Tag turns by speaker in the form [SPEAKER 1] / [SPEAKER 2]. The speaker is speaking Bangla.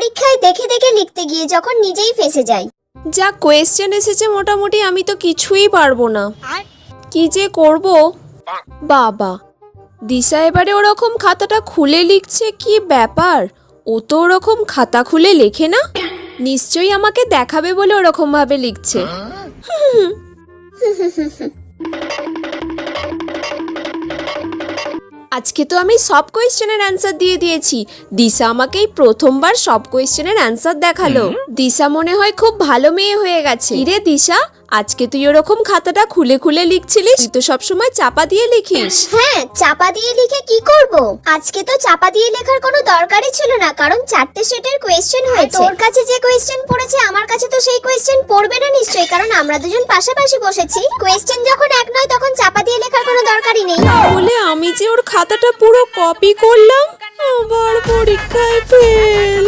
[SPEAKER 1] পরীক্ষায় দেখে দেখে লিখতে গিয়ে যখন নিজেই ফেঁসে যাই।
[SPEAKER 2] যা কোয়েশ্চেন এসেছে মোটামুটি আমি তো কিছুই পারবো না, কি যে করব। বাবা, দিশা এবারে ওরকম খাতাটা খুলে লিখছে, কি ব্যাপার? ও তো ওরকম খাতা খুলে লেখে না, নিশ্চয়ই আমাকে দেখাবে বলে ওরকম ভাবে লিখছে। আজকে তো আমি সব কোয়েশ্চেনের অ্যান্সার দিয়ে দিয়েছি। দিশা আমাকে এই প্রথমবার সব কোয়েশ্চেনের অ্যান্সার দেখালো। দিশা মনে হয় খুব ভালো মেয়ে হয়ে গেছে। রে দিশা, আজকে তুই ওরকম খাতাটা খুলে খুলে লিখছিলিস? তুই তো সবসময় চাপা দিয়ে লিখিস।
[SPEAKER 1] হ্যাঁ, চাপা দিয়ে লিখে কি করব? আজকে তো চাপা দিয়ে লেখার কোনো দরকারই ছিল না, কারণ 4টে সেটের কোয়েশ্চেন হয়েছে। তোর কাছে যে কোয়েশ্চেন পড়েছে আমার কাছে তো সেই কোয়েশ্চেন পড়বে না নিশ্চয়ই, কারণ আমরা দুজন পাশাপাশি বসেছি। কোয়েশ্চেন যখন এক নয় তখন চাপা দিয়ে লেখার কোনো দরকারই নেই।
[SPEAKER 2] বলে আমি যে ওর খাতাটা পুরো কপি করলাম, আবার পরীক্ষায় ফেল।